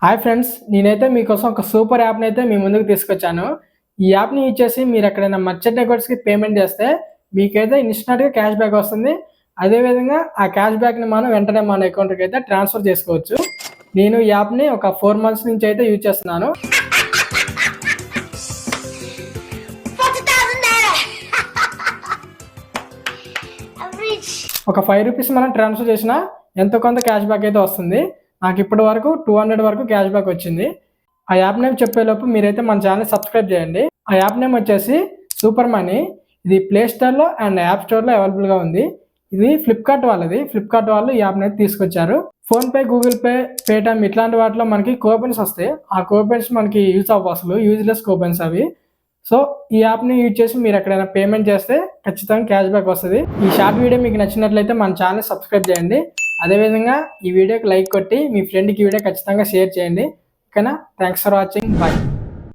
Hi friends, నేనైతే మీకోసం ఒక సూపర్ యాప్ని అయితే మీ ముందుకు తీసుకొచ్చాను. ఈ యాప్ని యూజ్ చేసి మీరు ఎక్కడైనా మర్చెంట్ అకౌంట్స్కి పేమెంట్ చేస్తే మీకైతే ఇన్స్టెంట్గా క్యాష్ బ్యాక్ వస్తుంది. అదేవిధంగా ఆ క్యాష్ బ్యాక్ని మనం వెంటనే మన అకౌంట్కి అయితే ట్రాన్స్ఫర్ చేసుకోవచ్చు. నేను ఈ యాప్ని ఒక 4 months నుంచి అయితే యూజ్ చేస్తున్నాను. ఒక 5 రూపీస్ మనం ట్రాన్స్ఫర్ చేసినా ఎంతో కొంత క్యాష్ బ్యాక్ అయితే వస్తుంది. నాకు ఇప్పటి వరకు 200 వరకు క్యాష్ బ్యాక్ వచ్చింది. ఆ యాప్ నేమ్ చెప్పేలోపు మీరైతే మన ఛానల్ సబ్స్క్రైబ్ చేయండి. ఆ యాప్ నేమ్ వచ్చేసి సూపర్ మనీ. ఇది ప్లే స్టోర్లో అండ్ యాప్ స్టోర్లో అవైలబుల్గా ఉంది. ఇది ఫ్లిప్కార్ట్ వాళ్ళది. ఫ్లిప్కార్ట్ వాళ్ళు ఈ యాప్ని అయితే తీసుకొచ్చారు. ఫోన్పే, గూగుల్ పే, పేటిఎం ఇట్లాంటి వాటిలో మనకి కూపన్స్ వస్తాయి. ఆ కూపన్స్ మనకి యూజ్ అవ్వ అసలు యూజ్లెస్ కూపన్స్ అవి. సో ఈ యాప్ని యూజ్ చేసి మీరు ఎక్కడైనా పేమెంట్ చేస్తే ఖచ్చితంగా క్యాష్ బ్యాక్ వస్తుంది. ఈ షార్ట్ వీడియో మీకు నచ్చినట్లయితే మన ఛానల్ సబ్స్క్రైబ్ చేయండి. అదేవిధంగా ఈ వీడియోకి లైక్ కొట్టి మీ ఫ్రెండ్కి ఈ వీడియో ఖచ్చితంగా షేర్ చేయండి. ఓకేనా? Thanks for watching. బాయ్.